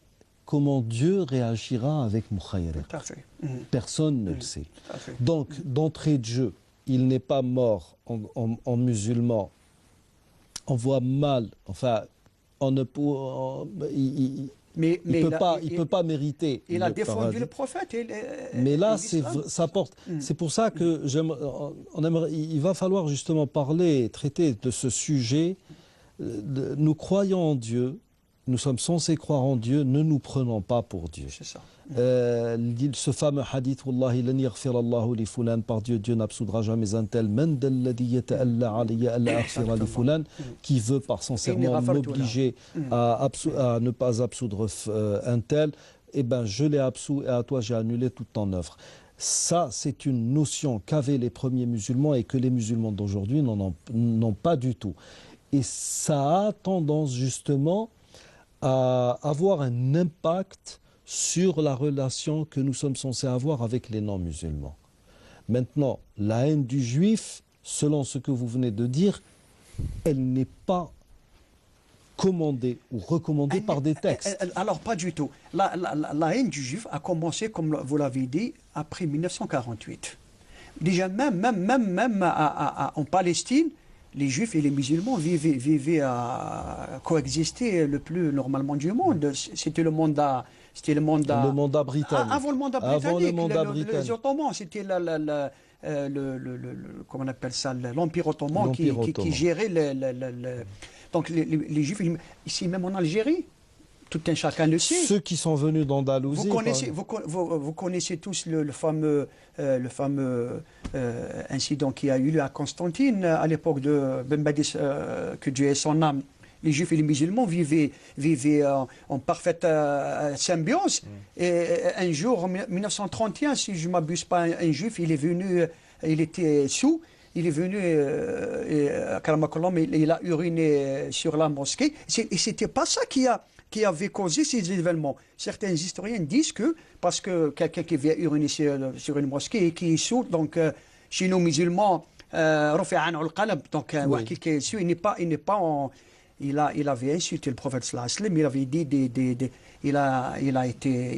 comment Dieu réagira avec Mukhayriq. Personne ne le sait. Donc, d'entrée de jeu, il n'est pas mort en musulman. On voit mal, enfin, on ne peut... il ne peut pas mériter. Il a défendu le prophète. Mais là, ça porte. C'est pour ça que il va falloir justement parler, traiter de ce sujet. Nous croyons en Dieu, nous sommes censés croire en Dieu, ne nous prenons pas pour Dieu. C'est ça. Ce fameux hadith, Wallahi lan yaghfir Allahu li fulan, par Dieu, Dieu n'absoudra jamais un tel, man dalladhi yata'alla alayya alla aghfira li fulan, qui veut par son serment m'obliger à ne pas absoudre un tel, eh ben je l'ai absous et à toi j'ai annulé toute ton œuvre. Ça, c'est une notion qu'avaient les premiers musulmans et que les musulmans d'aujourd'hui n'ont pas du tout. Et ça a tendance justement à avoir un impact sur la relation que nous sommes censés avoir avec les non-musulmans. Maintenant, la haine du juif, selon ce que vous venez de dire, elle n'est pas commandée ou recommandée par des textes. Alors, pas du tout. La haine du juif a commencé, comme vous l'avez dit, après 1948. Déjà, même en Palestine, les juifs et les musulmans vivaient à coexister le plus normalement du monde. C'était le mandat britannique. Avant le mandat britannique, les Ottomans, c'était comment on appelle ça, l'Empire ottoman qui gérait donc les juifs ici même en Algérie. Tout un chacun le sait. Ceux qui sont venus d'Andalousie. Vous connaissez tous le fameux incident qui a eu lieu à Constantine à l'époque de Ben Badis, que Dieu ait son âme. Les Juifs et les musulmans vivaient en parfaite symbiose. Et un jour, en 1931, si je ne m'abuse pas, un Juif, il est venu, il était sous. Il est venu, il a uriné sur la mosquée. Et ce n'était pas ça qui avait causé ces événements. Certains historiens disent que, parce que quelqu'un qui vient uriner sur une mosquée et qui est sous, donc chez nos musulmans, donc qui est sous, il avait insulté le prophète sallallahu alayhi wa sallam, il avait dit il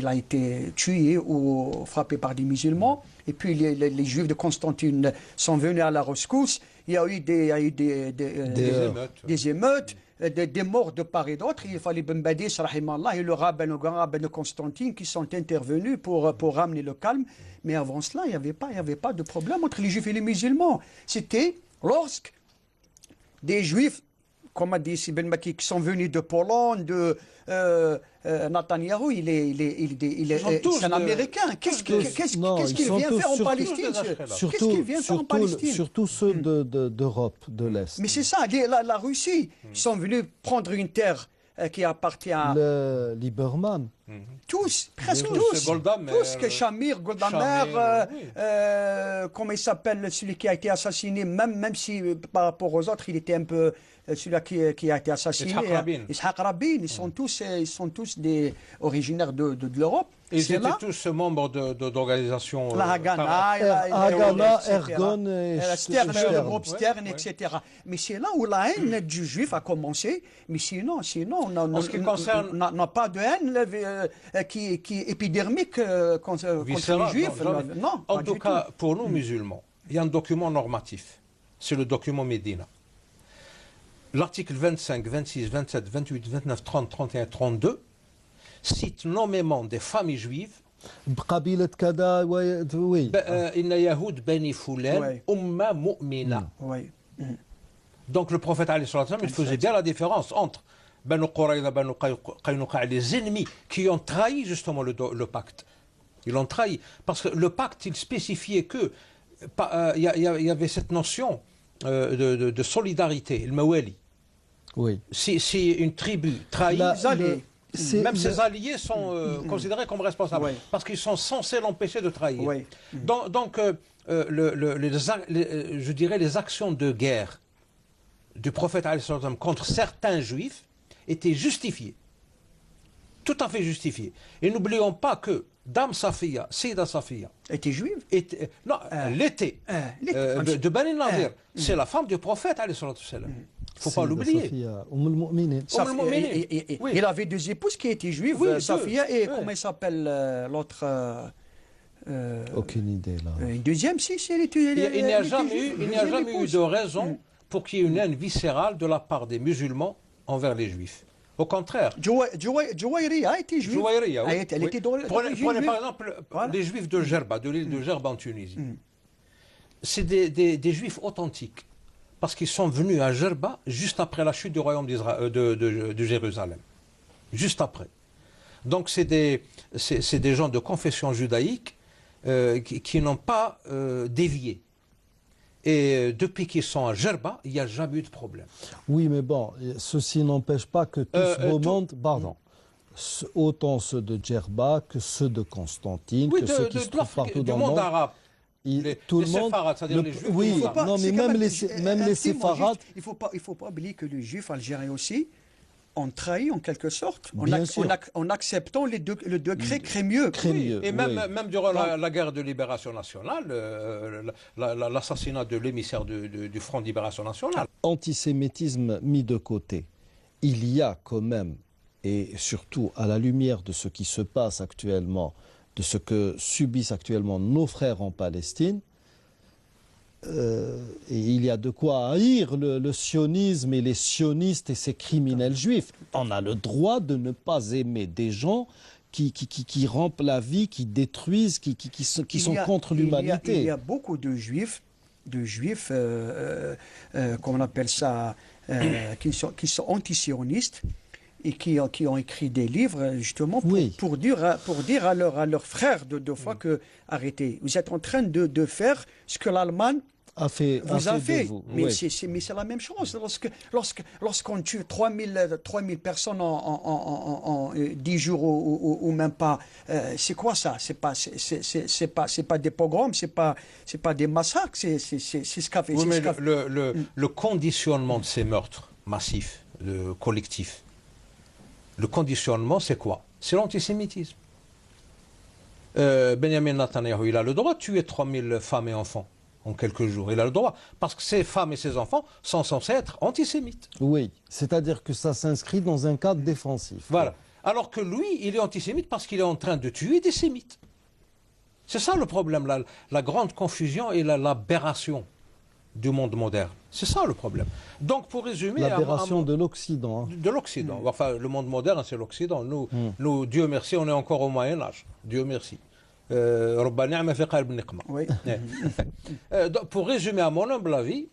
a été tué ou frappé par des musulmans. Et puis les juifs de Constantine sont venus à la rescousse. Il y a eu des émeutes. Des morts de part et d'autre. Il fallait Ben Badis, rahimallah, et le grand rabbin de Constantine qui sont intervenus pour ramener le calme. Mais avant cela, il n'y avait pas de problème entre les juifs et les musulmans. C'était lorsque des juifs, comme a dit ici Ben Maki, qui sont venus de Pologne, de Netanyahou, il est un Américain. Qu'est-ce qu'il vient faire en Palestine? Surtout ceux d'Europe, de l'Est. Mais c'est ça, la Russie, ils sont venus prendre une terre qui appartient à... Le Lieberman. Tous, presque tous. Tous, Shamir, Goldamer, comment il s'appelle, celui qui a été assassiné, même si par rapport aux autres, il était un peu... Celui-là qui a été assassiné, Ishaq Rabin, ils sont tous originaires de l'Europe. Ils étaient tous membres d'organisations... La Haganah, Ergon, le groupe Stern, etc. Mais c'est là où la haine du juif a commencé. Mais sinon on n'a pas de haine qui est épidermique contre les juifs. Non, en tout cas, pour nous musulmans, il y a un document normatif. C'est le document Médina. L'article 25, 26, 27, 28, 29, 30, 31, 32 cite nommément des familles juives. Inna Yahoud Bani Fulan, Umma Mu'mina. Donc le prophète, il faisait bien la différence entre Banu Qurayza, Banu Qaynuqa, les ennemis qui ont trahi justement le pacte. Ils l'ont trahi. Parce que le pacte, il spécifiait que il y avait cette notion de solidarité, le mawali. Oui. Si une tribu trahit, Même ses alliés sont considérés comme responsables, Oui. parce qu'ils sont censés l'empêcher de trahir. Oui. Donc, je dirais les actions de guerre du prophète alayhi salam contre certains juifs étaient justifiées, tout à fait justifiées. Et n'oublions pas que Dame Safiya, Sida Safiya, était juive. l'était de Bani Nadir, c'est la femme du prophète alayhi salam. Il ne faut pas l'oublier. Il avait deux épouses qui étaient juives, Oui, Safiya et deux. comment il s'appelle l'autre Aucune idée là. une deuxième, si, elle était. Il n'y a jamais eu de raison pour qu'il y ait une haine viscérale de la part des musulmans envers les juifs. Au contraire. Jouaïria était juive. Jouaïria, oui. Elle était Prenez par exemple les juifs de Gerba, de l'île de Gerba en Tunisie. C'est des juifs authentiques. Parce qu'ils sont venus à Gerba juste après la chute du royaume de Jérusalem. Juste après. Donc c'est des gens de confession judaïque qui n'ont pas dévié. Et depuis qu'ils sont à Gerba, il n'y a jamais eu de problème. Oui, mais bon, ceci n'empêche pas que tout ce beau monde, pardon, autant ceux de Djerba que ceux de Constantine, que ceux qui se trouvent partout dans le monde. Arabe. Tout les le monde, séfarades, c'est-à-dire les juifs. Oui, non, mais même les séfarades. Il ne faut pas oublier que les juifs algériens aussi ont trahi en quelque sorte, en acceptant le degré crémieux. Oui, et même durant la guerre de libération nationale, l'assassinat de l'émissaire du Front de libération nationale. Antisémitisme mis de côté, il y a quand même, et surtout à la lumière de ce qui se passe actuellement, de ce que subissent actuellement nos frères en Palestine, et il y a de quoi haïr le sionisme et les sionistes et ces criminels juifs. On a le droit de ne pas aimer des gens qui rampent la vie, qui détruisent, qui sont contre l'humanité. Il y a beaucoup de juifs comment on appelle ça, qui sont antisionistes et qui ont écrit des livres justement pour dire à leurs frères de fois que arrêtez, vous êtes en train de faire ce que l'Allemagne a fait. Mais c'est la même chose. Lorsqu'on tue 3000 personnes en 10 jours ou même pas, c'est quoi ça? C'est pas des pogroms, c'est pas des massacres, c'est ce qu'a fait. Oui, mais le conditionnement de ces meurtres massifs, collectifs, le conditionnement, c'est quoi? C'est l'antisémitisme. Benjamin Netanyahu, il a le droit de tuer 3000 femmes et enfants en quelques jours. Il a le droit. Parce que ces femmes et ces enfants sont censés être antisémites. Oui, c'est-à-dire que ça s'inscrit dans un cadre défensif. Voilà. Alors que lui, il est antisémite parce qu'il est en train de tuer des sémites. C'est ça le problème, la grande confusion et l'aberration du monde moderne. C'est ça le problème. Donc pour résumer... L'aberration de l'Occident. De l'Occident. Enfin, le monde moderne, c'est l'Occident. Nous, Dieu merci, on est encore au Moyen-Âge. Dieu merci. Oui. Pour résumer à mon humble avis,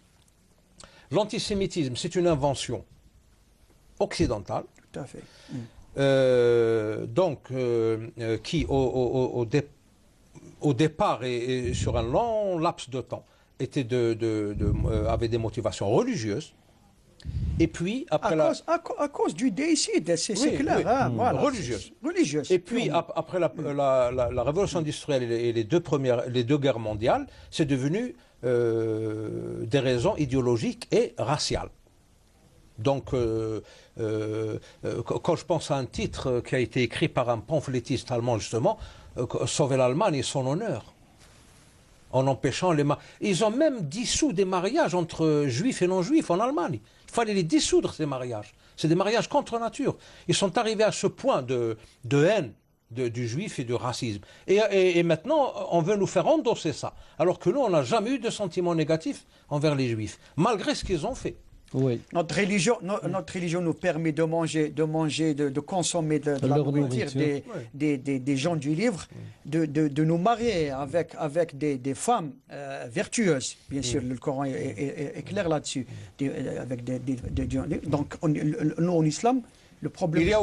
l'antisémitisme, c'est une invention occidentale. Tout à fait. Qui au départ et sur un long laps de temps avait des motivations religieuses. Et puis après à cause du déicide, c'est clair. Hein, voilà, religieuse. Et puis après la révolution industrielle et les deux guerres mondiales, c'est devenu des raisons idéologiques et raciales. Donc, quand je pense à un titre qui a été écrit par un pamphlétiste allemand, justement, Sauver l'Allemagne et son honneur, en empêchant les mariages. Ils ont même dissous des mariages entre juifs et non-juifs en Allemagne. Il fallait les dissoudre, ces mariages. C'est des mariages contre nature. Ils sont arrivés à ce point de haine du juif et du racisme. Et maintenant, on veut nous faire endosser ça. Alors que nous, on n'a jamais eu de sentiments négatifs envers les juifs, malgré ce qu'ils ont fait. Oui. Notre religion nous permet de manger, de consommer de la nourriture des gens du livre, de nous marier avec des femmes vertueuses. Bien sûr, le Coran est clair là-dessus. Donc, nous, en islam, le problème... Il y a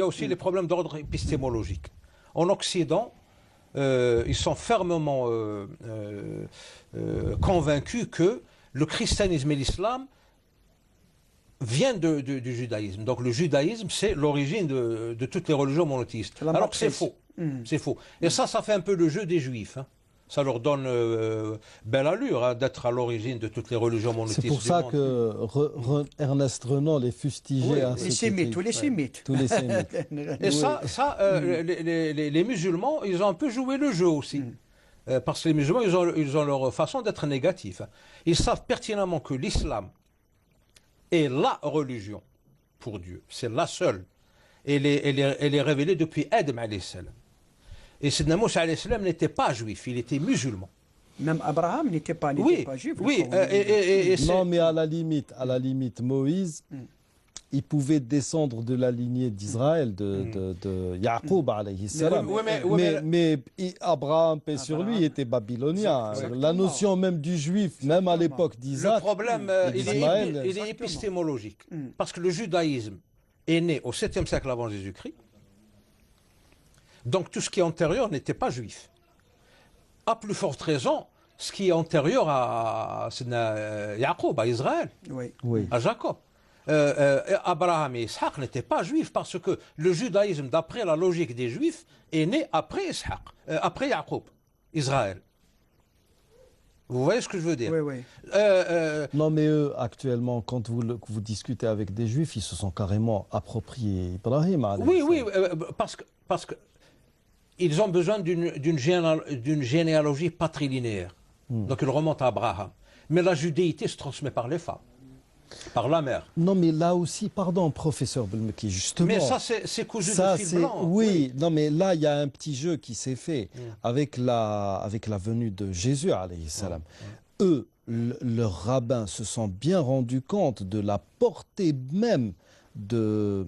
aussi les problèmes d'ordre épistémologique. En Occident, ils sont fermement convaincus que le christianisme et l'islam vient du judaïsme. Donc le judaïsme, c'est l'origine de toutes les religions monothéistes. Alors que c'est faux. C'est faux. Et ça fait un peu le jeu des juifs. Hein. Ça leur donne belle allure hein, d'être à l'origine de toutes les religions monothéistes. C'est pour ça que Ernest Renan les fustigeait. Oui, les sémites, tous les sémites. Tous les sémites. Et ça les musulmans, ils ont un peu joué le jeu aussi. Parce que les musulmans, ils ont leur façon d'être négatifs. Ils savent pertinemment que l'islam est la religion pour Dieu. C'est la seule. Elle est révélée depuis Adam alayhi salam. Et Sidna Moussa alayhi salam n'était pas juif, il était musulman. Même Abraham n'était pas juif. Oui, non, mais à la limite, Moïse, il pouvait descendre de la lignée d'Israël, de Yaqub alayhi salam. Mais Abraham, paix sur lui, était babylonien. Exactement. La notion même du juif, même à l'époque d'Isaac. Le problème, il est épistémologique. Parce que le judaïsme est né au 7e siècle avant Jésus-Christ. Donc tout ce qui est antérieur n'était pas juif. À plus forte raison, ce qui est antérieur à Yaqub, à Israël, à Jacob. Abraham et Ishaq n'étaient pas juifs parce que le judaïsme, d'après la logique des juifs, est né après Ishaq, après Yaqub, Israël. Vous voyez ce que je veux dire? Oui. Non, mais eux, actuellement, quand vous discutez avec des juifs, ils se sont carrément appropriés Ibrahim. Oui, parce que ils ont besoin d'une généalogie patrilinéaire. Donc ils remontent à Abraham. Mais la judéité se transmet par les femmes, par la mère. Non, mais là aussi, pardon, professeur Belmeki, justement. Mais ça, c'est cousu de fil blanc. Oui, non, mais là, il y a un petit jeu qui s'est fait avec la venue de Jésus, alayhi salam. Eux, leurs rabbins se sont bien rendus compte de la portée même de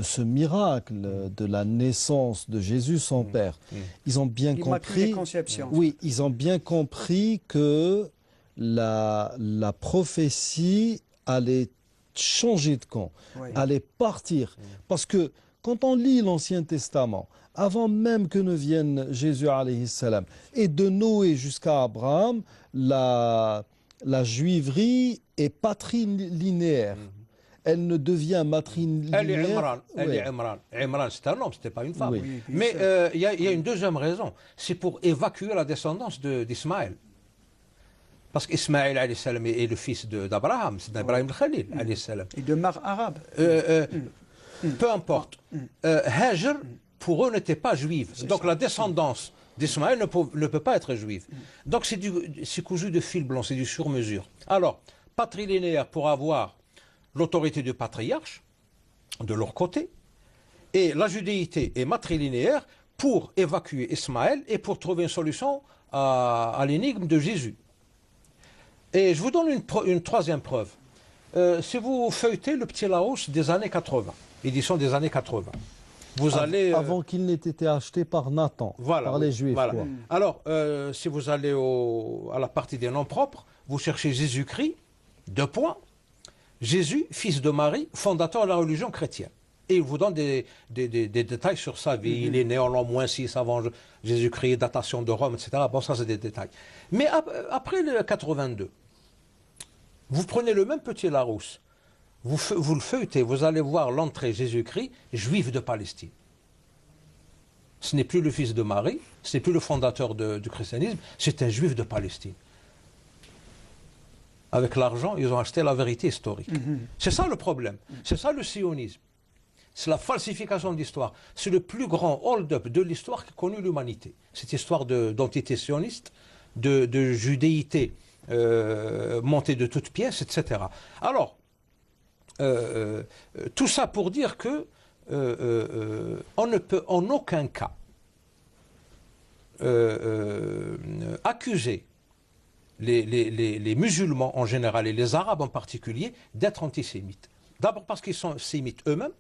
ce miracle, de la naissance de Jésus, son Père. Ils ont bien compris. Oui, ils ont bien compris que la prophétie allait changer de camp, allait partir. Parce que quand on lit l'Ancien Testament, avant même que ne vienne Jésus alayhi salam, et de Noé jusqu'à Abraham, la juiverie est patrilinéaire. Elle ne devient matrilinéaire. Elle est Imran. Imran, c'est un homme, ce n'était pas une femme. Oui. Mais il y a une deuxième raison. C'est pour évacuer la descendance d'Ismaël. Parce qu'Ismaël alayhi salam est le fils d'Abraham, c'est d'Abraham al-Khalil alayhi salam. Et de mère arabe. Peu importe. Hajar, pour eux, n'était pas juive. Donc la descendance d'Ismaël ne peut pas être juive. Donc c'est cousu de fil blanc, c'est du sur-mesure. Alors, patrilinéaire pour avoir l'autorité du patriarche, de leur côté, et la judéité est matrilinéaire pour évacuer Ismaël et pour trouver une solution à l'énigme de Jésus. Et je vous donne une troisième preuve. Si vous feuilletez le petit Larousse des années 80, édition des années 80, vous allez... Avant qu'il n'ait été acheté par Nathan, par les Juifs. Voilà. Alors, si vous allez à la partie des noms propres, vous cherchez Jésus-Christ, : Jésus, fils de Marie, fondateur de la religion chrétienne. Et il vous donne des détails sur sa vie. Il est né en l'an -6 avant Jésus-Christ, datation de Rome, etc. Bon, ça, c'est des détails. Mais après le 82, vous prenez le même petit Larousse, vous le feuilletez, vous allez voir l'entrée Jésus-Christ, juif de Palestine. Ce n'est plus le fils de Marie, ce n'est plus le fondateur du christianisme, c'est un juif de Palestine. Avec l'argent, ils ont acheté la vérité historique. C'est ça le problème. C'est ça le sionisme. C'est la falsification de l'histoire. C'est le plus grand hold-up de l'histoire qu'a connu l'humanité. Cette histoire d'entité sioniste, de judéité montée de toutes pièces, etc. Alors, tout ça pour dire que on ne peut en aucun cas accuser les musulmans en général et les arabes en particulier d'être antisémites. D'abord parce qu'ils sont sémites eux-mêmes,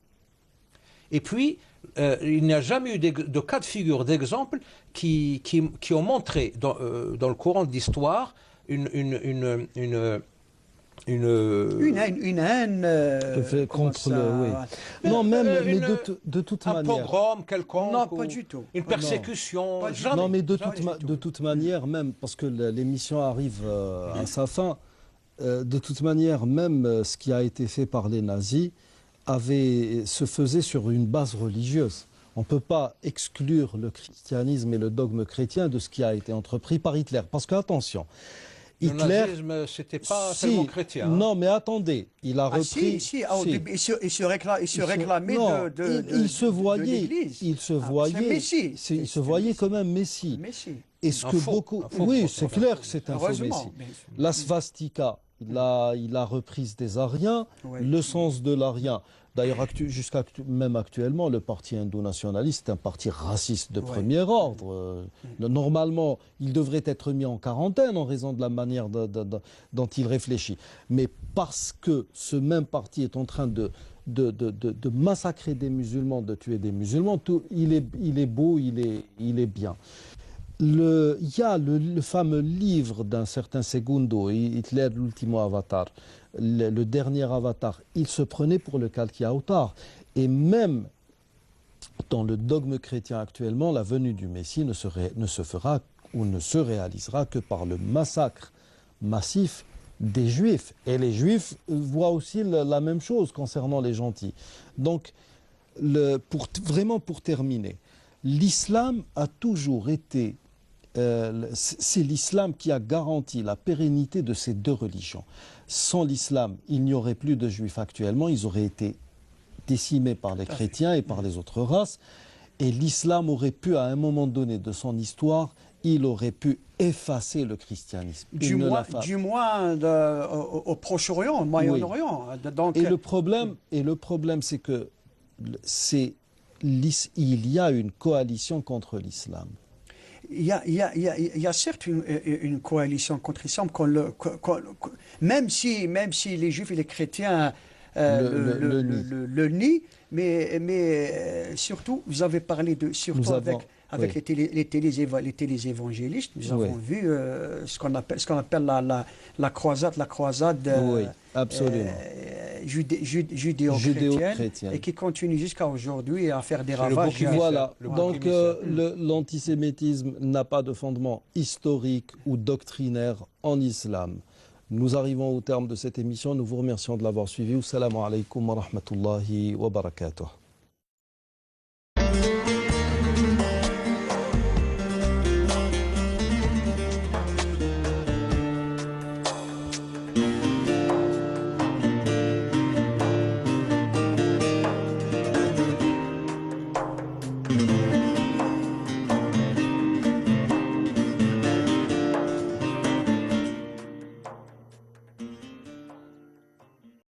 et puis il n'y a jamais eu de cas de figure, d'exemple qui ont montré dans le courant de l'histoire une haine contre le... Oui. Non, même mais de toute manière... Un pogrom quelconque. Non, pas du tout. Une persécution. Non, mais de toute manière, même parce que l'émission arrive à sa fin, de toute manière, même ce qui a été fait par les nazis se faisait sur une base religieuse. On ne peut pas exclure le christianisme et le dogme chrétien de ce qui a été entrepris par Hitler. Parce que, attention, Hitler... Le nazisme, c'était pas seulement chrétien. Non, mais attendez, il a repris... Il se réclamait il se voyait, de l'Église. Il se voyait comme un messie. Et ce que beaucoup... Oui, c'est clair que c'est un faux messie. La svastika, il a reprise des Ariens, le sens de l'Arien. D'ailleurs, même actuellement, le parti hindou-nationaliste est un parti raciste de premier ordre. Normalement, il devrait être mis en quarantaine en raison de la manière dont il réfléchit. Mais parce que ce même parti est en train de massacrer des musulmans, de tuer des musulmans, il est beau, il est bien. Il y a le fameux livre d'un certain Segundo, Hitler, l'ultimo avatar, le dernier avatar. Il se prenait pour le Kalki Avatar. Et même dans le dogme chrétien actuellement, la venue du Messie ne se fera ou ne se réalisera que par le massacre massif des Juifs. Et les Juifs voient aussi la même chose concernant les gentils. Donc, vraiment pour terminer, l'islam a toujours été... c'est l'islam qui a garanti la pérennité de ces deux religions. Sans l'islam, il n'y aurait plus de juifs actuellement, ils auraient été décimés par les chrétiens et par les autres races, et l'islam aurait pu, à un moment donné de son histoire, il aurait pu effacer le christianisme. Du moins au Proche-Orient, au Moyen-Orient. Oui. Donc... Et le problème, c'est que il y a une coalition contre l'islam. Il y a certes une coalition contre l'islam, même si les juifs et les chrétiens le nient, mais surtout, vous avez parlé avec les télésévangélistes, nous avons vu ce qu'on appelle la croisade judéo-chrétienne et qui continue jusqu'à aujourd'hui à faire des ravages. Voilà, donc l'antisémitisme n'a pas de fondement historique ou doctrinaire en islam. Nous arrivons au terme de cette émission, nous vous remercions de l'avoir suivi. Assalamu alaikum wa rahmatullahi wa barakatuh.